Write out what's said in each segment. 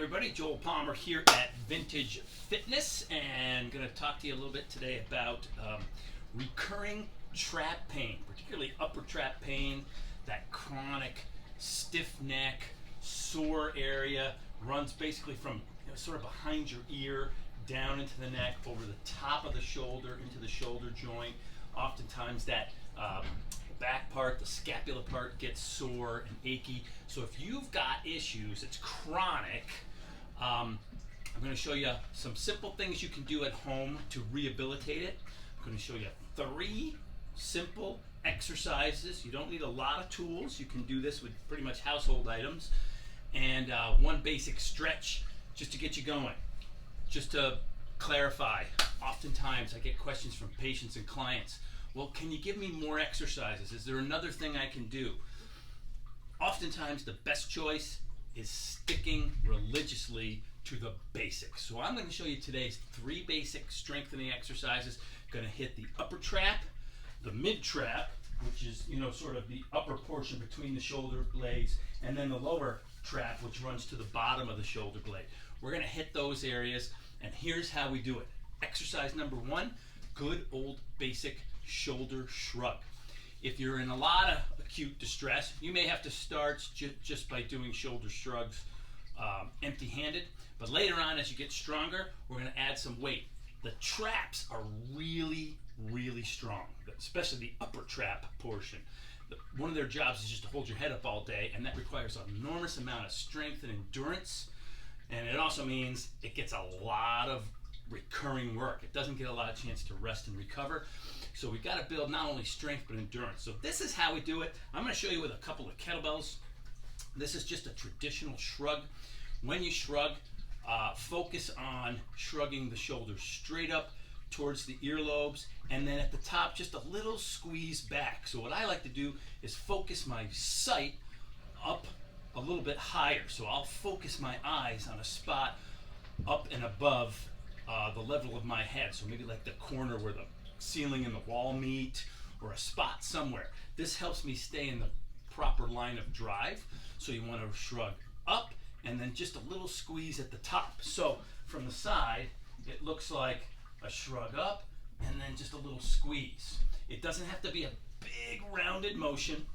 everybody, Joel Palmer here at Vintage Fitness, and going to talk to you a little bit today about recurring trap pain, particularly upper trap pain, that chronic stiff neck, sore area, runs basically from sort of behind your ear down into the neck, over the top of the shoulder, into the shoulder joint. Oftentimes that back part, the scapula part, gets sore and achy. So if you've got issues, it's chronic, I'm going to show you some simple things you can do at home to rehabilitate it. I'm going to show you 3 simple exercises. You don't need a lot of tools. You can do this with pretty much household items. And 1 basic stretch just to get you going. Just to clarify, oftentimes I get questions from patients and clients. Well, can you give me more exercises? Is there another thing I can do? Oftentimes the best choice is sticking religiously to the basics. So I'm going to show you today's 3 basic strengthening exercises. Going to hit the upper trap, the mid trap, which is sort of the upper portion between the shoulder blades, and then the lower trap, which runs to the bottom of the shoulder blade. We're going to hit those areas, and here's how we do it. Exercise number 1, good old basic shoulder shrug. If you're in a lot of acute distress, you may have to start just by doing shoulder shrugs empty-handed, but later on as you get stronger, we're going to add some weight. The traps are really strong, especially the upper trap portion. One of their jobs is just to hold your head up all day, and that requires an enormous amount of strength and endurance, and it also means it gets a lot of recurring work. It doesn't get a lot of chance to rest and recover. So we've got to build not only strength but endurance. So this is how we do it. I'm going to show you with a couple of kettlebells. This is just a traditional shrug. When you shrug, focus on shrugging the shoulders straight up towards the earlobes, and then at the top just a little squeeze back. So what I like to do is focus my sight up a little bit higher. So I'll focus my eyes on a spot up and above the level of my head. So maybe like the corner where the ceiling and the wall meet, or a spot somewhere. This helps me stay in the proper line of drive. So you want to shrug up and then just a little squeeze at the top. So from the side, it looks like a shrug up and then just a little squeeze. It doesn't have to be a big rounded motion.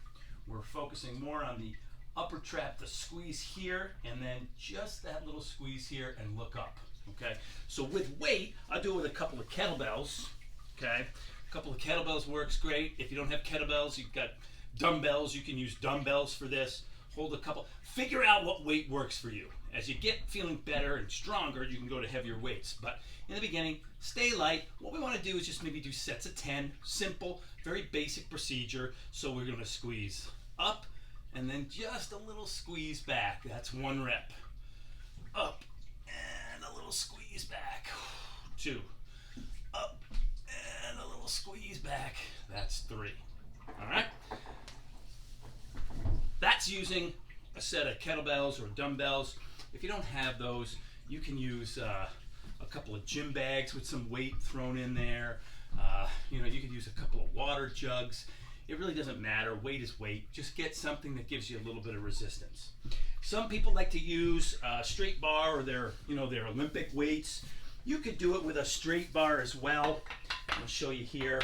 We're focusing more on the upper trap, the squeeze here, and then just that little squeeze here and look up. Okay, so with weight, I'll do it with a couple of kettlebells. Okay, a couple of kettlebells works great. If you don't have kettlebells, you've got dumbbells. You can use dumbbells for this. Hold a couple. Figure out what weight works for you. As you get feeling better and stronger, you can go to heavier weights. But in the beginning, stay light. What we want to do is just maybe do sets of 10. Simple, very basic procedure. So we're going to squeeze up and then just a little squeeze back. That's 1 rep. Up and a little squeeze back. 2. Up and a little squeeze back. That's 3. All right? That's using a set of kettlebells or dumbbells. If you don't have those, you can use a couple of gym bags with some weight thrown in there. You could use a couple of water jugs. It really doesn't matter. Weight is weight. Just get something that gives you a little bit of resistance. Some people like to use a straight bar or their Olympic weights. You could do it with a straight bar as well. I'll show you here.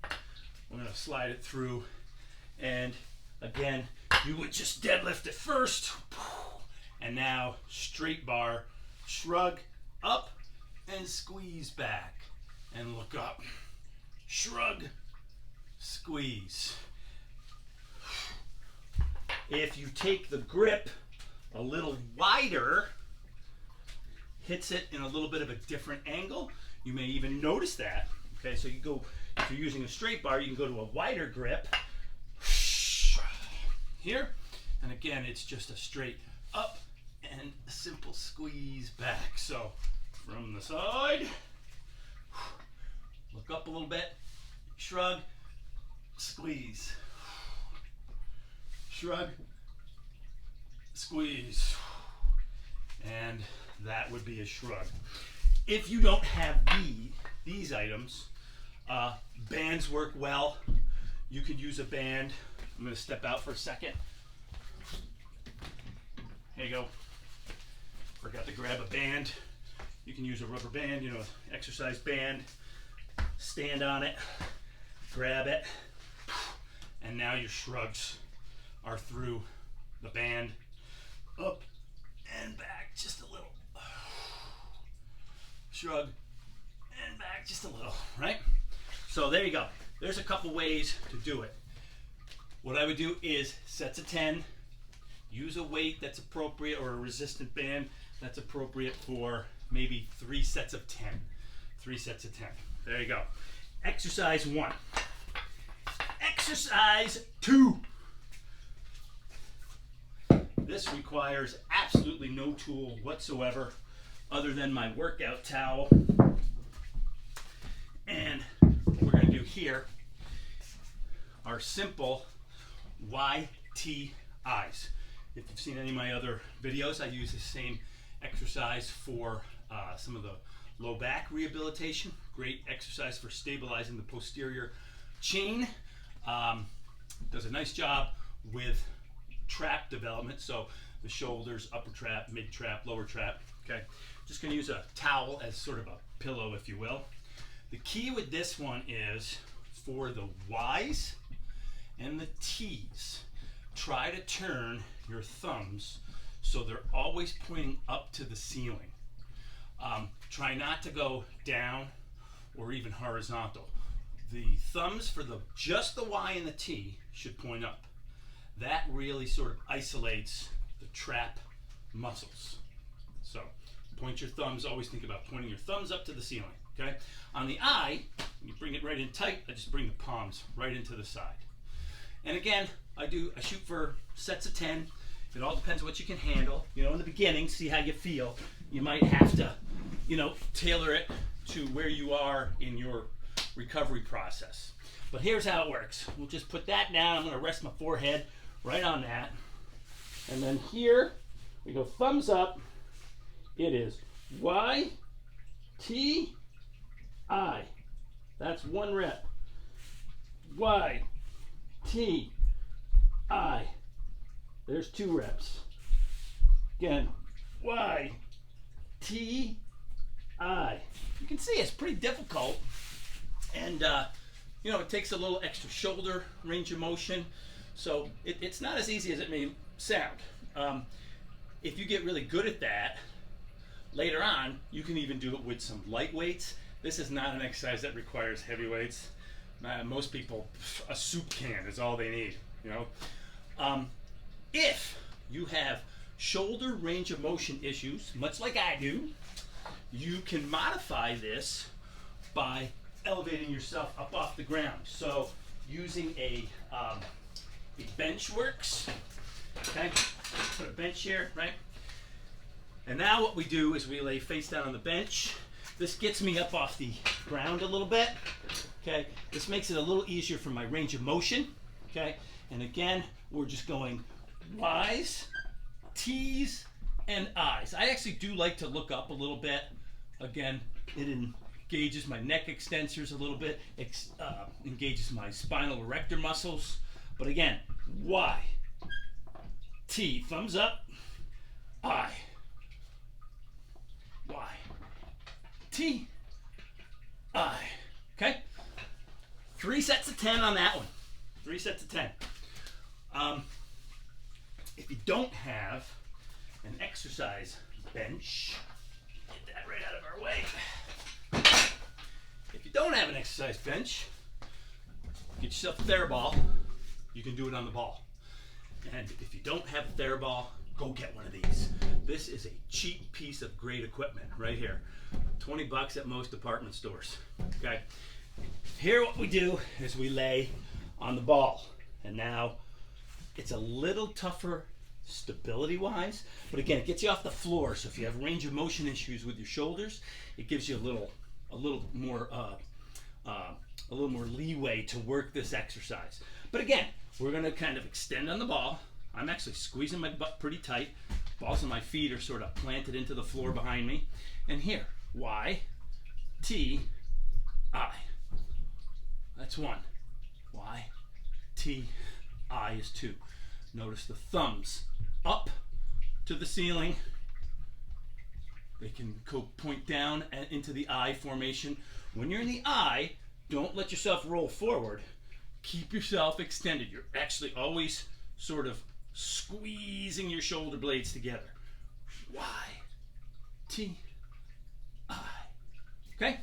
I'm going to slide it through, and again, you would just deadlift it first, and now straight bar, shrug up and squeeze back and look up. Shrug, squeeze. If you take the grip a little wider, hits it in a little bit of a different angle. You may even notice that. Okay, so you go, if you're using a straight bar, you can go to a wider grip here, and again, it's just a straight up and a simple squeeze back. So from the side, look up a little bit, shrug, squeeze, shrug, squeeze, and that would be a shrug. If you don't have these items, bands work well. You could use a band. I'm going to step out for a second. Here you go. Forgot to grab a band. You can use a rubber band, you know, exercise band. Stand on it, grab it, and now your shrugs are through the band. Up and back just a little. Shrug and back just a little, right? So there you go. There's a couple ways to do it. What I would do is sets of 10, use a weight that's appropriate or a resistant band that's appropriate for maybe 3 sets of 10. 3 sets of 10. There you go. Exercise 1. Exercise 2. This requires absolutely no tool whatsoever other than my workout towel. And what we're going to do here are simple YTIs. If you've seen any of my other videos, I use the same exercise for some of the low back rehabilitation. Great exercise for stabilizing the posterior chain. Does a nice job with trap development, so the shoulders, upper trap, mid trap, lower trap. Okay, just going to use a towel as sort of a pillow, if you will. The key with this one is for the Y's and the T's, try to turn your thumbs so they're always pointing up to the ceiling. Try not to go down or even horizontal. The thumbs for just the Y and the T should point up. That really sort of isolates the trap muscles. So point your thumbs, always think about pointing your thumbs up to the ceiling, okay? On the I, you bring it right in tight, I just bring the palms right into the side. And again, I shoot for sets of 10. It all depends what you can handle. You know, in the beginning, see how you feel. You might have to, you know, tailor it to where you are in your recovery process. But here's how it works. We'll just put that down. I'm going to rest my forehead right on that. And then here, we go thumbs up. It is Y, T, I. That's 1 rep. Y, T, I. There's 2 reps. Again, Y, T, I. You can see it's pretty difficult. And, you know, it takes a little extra shoulder range of motion. So it's not as easy as it may sound. If you get really good at that, later on, you can even do it with some light weights. This is not an exercise that requires heavy weights. Most people, a soup can is all they need, you know. If you have shoulder range of motion issues, much like I do, you can modify this by elevating yourself up off the ground. So using a bench works. Okay, put a bench here, right? And now what we do is we lay face down on the bench. This gets me up off the ground a little bit. Okay, this makes it a little easier for my range of motion. Okay, and again, we're just going Y's, T's, and I's. I actually do like to look up a little bit. Again, it engages my neck extensors a little bit, engages my spinal erector muscles. But again, Y, T, thumbs up, I, Y, T, I. Okay? 3 sets of 10 on that one. 3 sets of 10. If you don't have an exercise bench, get that right out of our way. If you don't have an exercise bench, get yourself a TheraBall. You can do it on the ball. And if you don't have a TheraBall, go get one of these. This is a cheap piece of great equipment right here. 20 bucks at most department stores. Okay. Here what we do is we lay on the ball. And now it's a little tougher stability wise, but again, it gets you off the floor. So if you have range of motion issues with your shoulders, it gives you a little more leeway to work this exercise. But again, we're going to kind of extend on the ball. I'm actually squeezing my butt pretty tight. Balls on my feet are sort of planted into the floor behind me. And here, Y, T, I. That's 1. Y, T, I is 2. Notice the thumbs up to the ceiling, They can go point down and into the I formation. When you're in the I, don't let yourself roll forward. Keep yourself extended. You're actually always sort of squeezing your shoulder blades together. Y, T, I. Okay?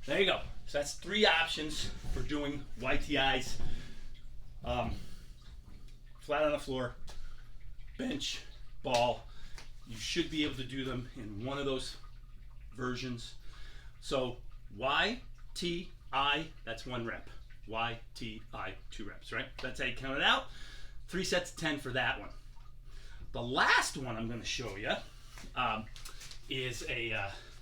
There you go. So that's 3 options for doing YTIs. Flat on the floor, bench, ball. You should be able to do them in one of those versions. So Y, T, I, that's 1 rep. Y, T, I, 2 reps, right? That's how you count it out. 3 sets of 10 for that one. The last one I'm going to show you is a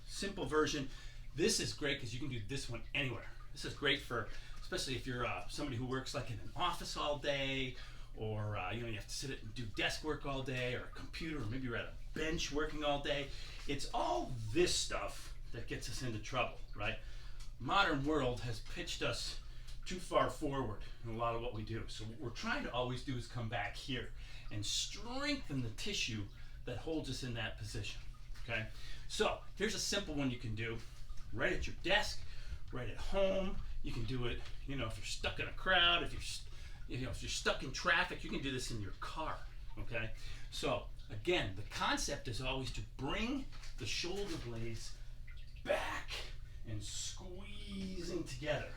simple version. This is great because you can do this one anywhere. This is great for, especially if you're somebody who works like in an office all day, or you have to sit and do desk work all day, or a computer, or maybe you're at a bench working all day. It's all this stuff that gets us into trouble, right? Modern world has pitched us too far forward in a lot of what we do. So what we're trying to always do is come back here and strengthen the tissue that holds us in that position, okay? So here's a simple one you can do right at your desk, right at home. You can do it, if you're stuck in a crowd, if you're stuck in traffic, you can do this in your car, okay? So again, the concept is always to bring the shoulder blades back and squeezing together.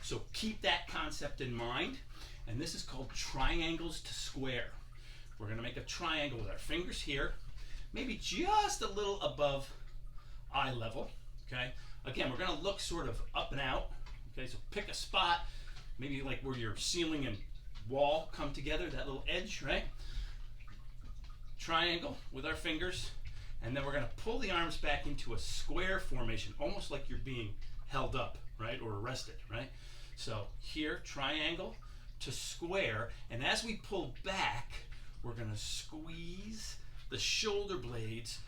So keep that concept in mind, and this is called triangles to square. We're going to make a triangle with our fingers here, maybe just a little above eye level, okay? Again, we're going to look sort of up and out, okay? So pick a spot, maybe like where your ceiling and wall come together, that little edge, right? Triangle with our fingers, and then we're going to pull the arms back into a square formation, almost like you're being held up, right, or arrested, right? So here, triangle to square, and as we pull back, we're going to squeeze the shoulder blades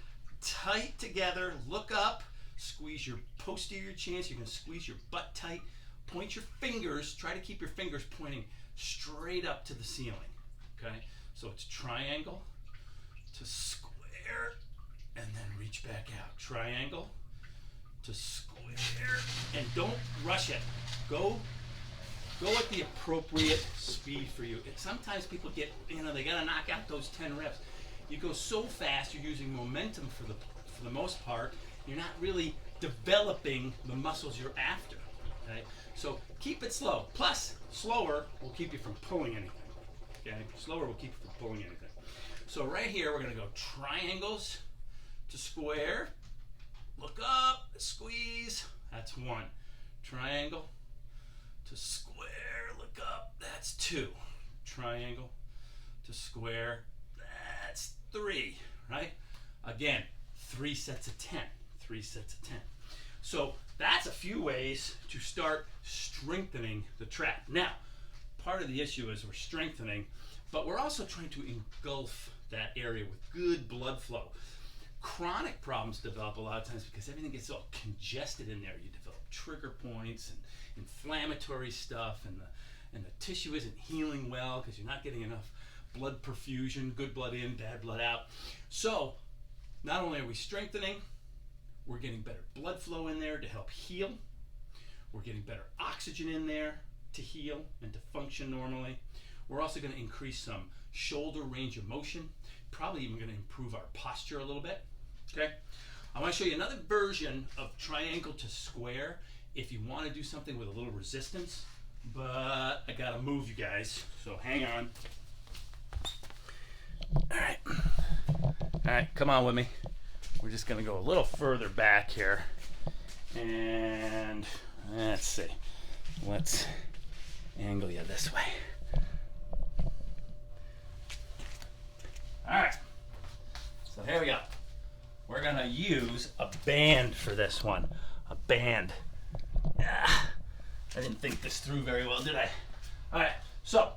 tight together. Look up, squeeze your posterior chins. You're going to squeeze your butt tight. Point your fingers, try to keep your fingers pointing straight up to the ceiling, okay? So it's triangle to square, and then reach back out. Triangle to square, and don't rush it. Go at the appropriate speed for you. Sometimes people get, they gotta knock out those 10 reps. You go so fast, you're using momentum for the most part. You're not really developing the muscles you're after, okay? So keep it slow. Plus, slower will keep you from pulling anything, okay? Slower will keep you from pulling anything. So right here, we're gonna go triangles to square. Look up, squeeze, that's 1. Triangle to square, look up, that's 2. Triangle to square, that's 3, right? Again, 3 sets of 10, 3 sets of 10. So that's a few ways to start strengthening the trap. Now, part of the issue is we're strengthening, but we're also trying to engulf that area with good blood flow. Chronic problems develop a lot of times because everything gets all congested in there. You develop trigger points and inflammatory stuff, and the tissue isn't healing well because you're not getting enough blood perfusion, good blood in, bad blood out. So not only are we strengthening, we're getting better blood flow in there to help heal. We're getting better oxygen in there to heal and to function normally. We're also going to increase some shoulder range of motion, probably even going to improve our posture a little bit, okay? I want to show you another version of triangle to square if you want to do something with a little resistance, but I got to move you guys, so hang on. All right, come on with me. We're just going to go a little further back here, and let's see. Let's angle you this way. All right, so here we go. We're gonna use a band for this one. A band. I didn't think this through very well, did I? All right, so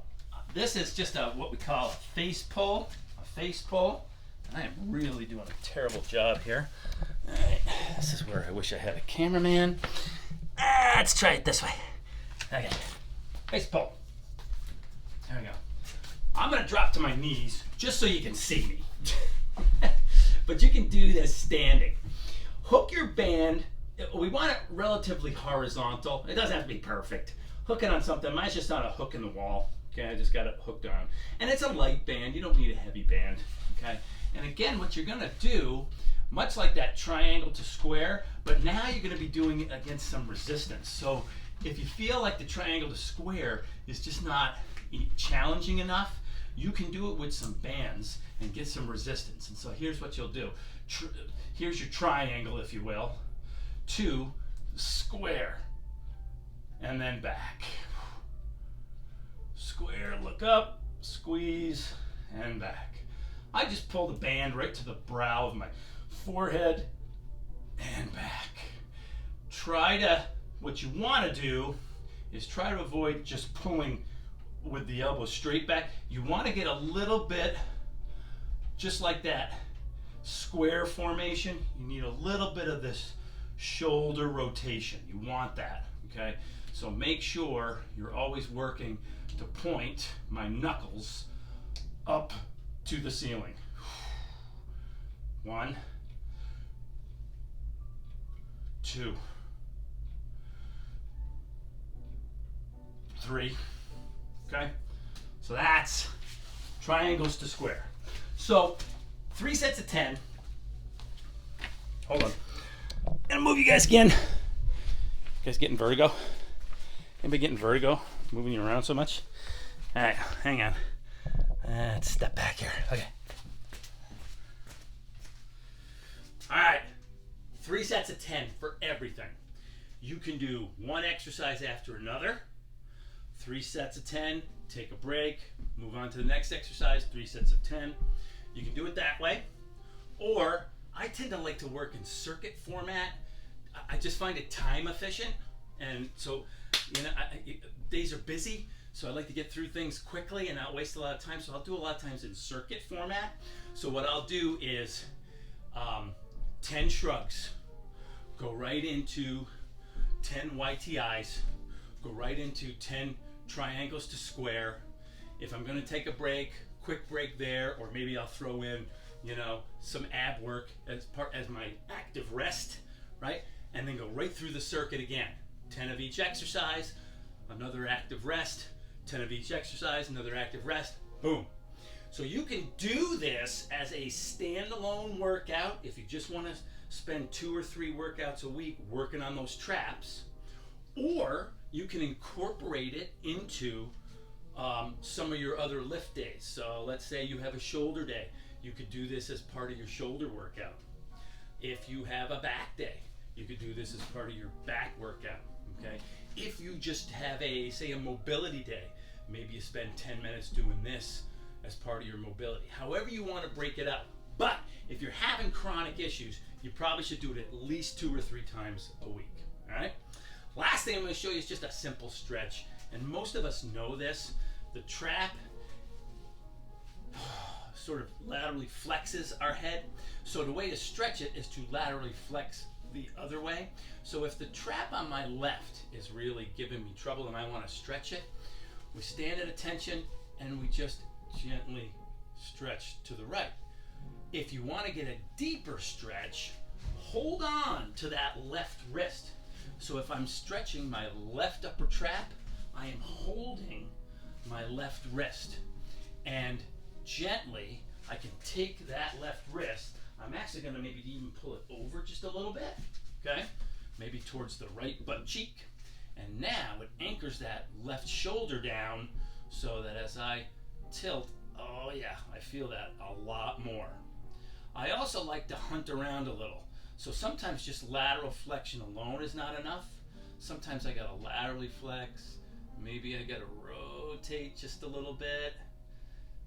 this is just what we call a face pull. A face pull. I am really doing a terrible job here. All right, this is where I wish I had a cameraman. Let's try it this way. Okay, face pull. There we go. I'm gonna drop to my knees just so you can see me. but you can do this standing. Hook your band. We want it relatively horizontal. It doesn't have to be perfect. Hook it on something. Mine's just on a hook in the wall. Okay, I just got it hooked on. And it's a light band. You don't need a heavy band. Okay, and again, what you're gonna do, much like that triangle to square, but now you're gonna be doing it against some resistance. So if you feel like the triangle to square is just not challenging enough, you can do it with some bands and get some resistance. And so here's what you'll do. Here's your triangle, if you will, to square, and then back. Square, look up, squeeze, and back. I just pull the band right to the brow of my forehead and back. What you want to do is try to avoid just pulling with the elbow straight back. You want to get a little bit, just like that square formation. You need a little bit of this shoulder rotation. You want that, okay? So make sure you're always working to point my knuckles up to the ceiling. 1, 2, 3. Okay, so that's triangles to square. So 3 sets of 10. Hold on. I'm gonna move you guys again. You guys getting vertigo? Anybody getting vertigo? Moving you around so much? All right, hang on. Let's step back here. Okay. All right, 3 sets of 10 for everything. You can do one exercise after another. 3 sets of 10, take a break, move on to the next exercise, 3 sets of 10. You can do it that way. Or I tend to like to work in circuit format. I just find it time efficient. And so, days are busy, so I like to get through things quickly and not waste a lot of time. So I'll do a lot of times in circuit format. So what I'll do is 10 shrugs, go right into 10 YTIs, go right into 10 triangles to square. If I'm going to take a break, quick break there, or maybe I'll throw in, some ab work as my active rest, right? And then go right through the circuit again. 10 of each exercise, another active rest, 10 of each exercise, another active rest, boom. So you can do this as a standalone workout if you just want to spend 2 or 3 workouts a week working on those traps, or you can incorporate it into some of your other lift days. So let's say you have a shoulder day. You could do this as part of your shoulder workout. If you have a back day, you could do this as part of your back workout, okay? If you just have a mobility day, maybe you spend 10 minutes doing this as part of your mobility. However you want to break it up. But if you're having chronic issues, you probably should do it at least 2 or 3 times a week, all right? Last thing I'm going to show you is just a simple stretch. And most of us know this. The trap sort of laterally flexes our head. So the way to stretch it is to laterally flex the other way. So if the trap on my left is really giving me trouble and I want to stretch it, we stand at attention and we just gently stretch to the right. If you want to get a deeper stretch, hold on to that left wrist. So if I'm stretching my left upper trap, I am holding my left wrist. And gently, I can take that left wrist. I'm actually going to maybe even pull it over just a little bit, okay? Maybe towards the right butt cheek. And now it anchors that left shoulder down so that as I tilt, oh yeah, I feel that a lot more. I also like to hunt around a little. So sometimes just lateral flexion alone is not enough. Sometimes I gotta laterally flex. Maybe I gotta rotate just a little bit.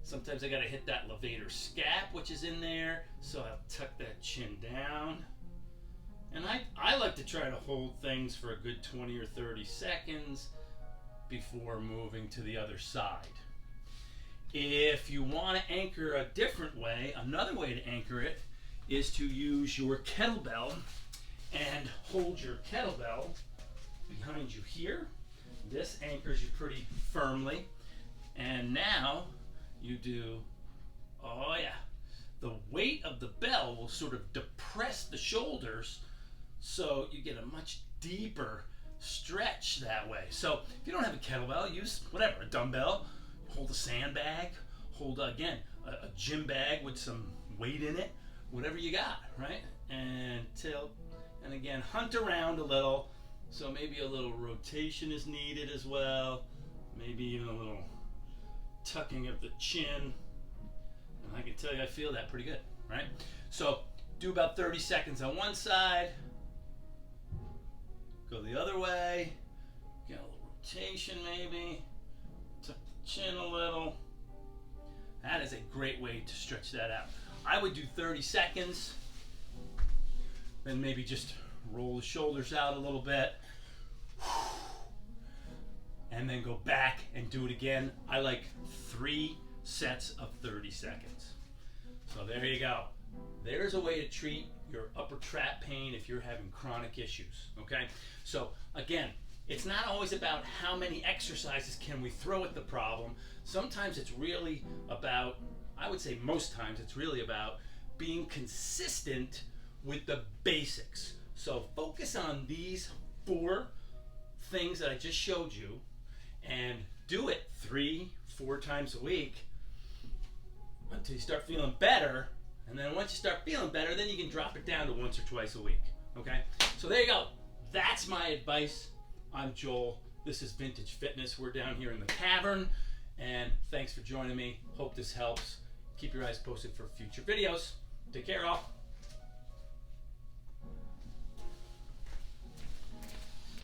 Sometimes I gotta hit that levator scap, which is in there. So I'll tuck that chin down. And I like to try to hold things for a good 20 or 30 seconds before moving to the other side. If you want to anchor a different way, another way to anchor it is to use your kettlebell and hold your kettlebell behind you here. This anchors you pretty firmly. And now you do, oh yeah, the weight of the bell will sort of depress the shoulders, so you get a much deeper stretch that way. So if you don't have a kettlebell, use whatever, a dumbbell, hold a sandbag, hold again a gym bag with some weight in it, whatever you got, right? And tilt, and again hunt around a little. So maybe a little rotation is needed as well, maybe even a little tucking of the chin. And I can tell you I feel that pretty good, right? So do about 30 seconds on one side, go the other way, get a little rotation maybe, tuck the chin a little. That is a great way to stretch that out. I would do 30 seconds, then maybe just roll the shoulders out a little bit, and then go back and do it again. I like 3 sets of 30 seconds. So there you go. There's a way to treat your upper trap pain if you're having chronic issues, okay? So again, it's not always about how many exercises can we throw at the problem. Sometimes it's really about, I would say most times it's really about being consistent with the basics. So focus on these 4 things that I just showed you and do it 3-4 times a week until you start feeling better. And then once you start feeling better, then you can drop it down to once or twice a week, okay? So there you go. That's my advice. I'm Joel. This is Vintage Fitness. We're down here in the cavern, and thanks for joining me. Hope this helps. Keep your eyes posted for future videos. Take care, all.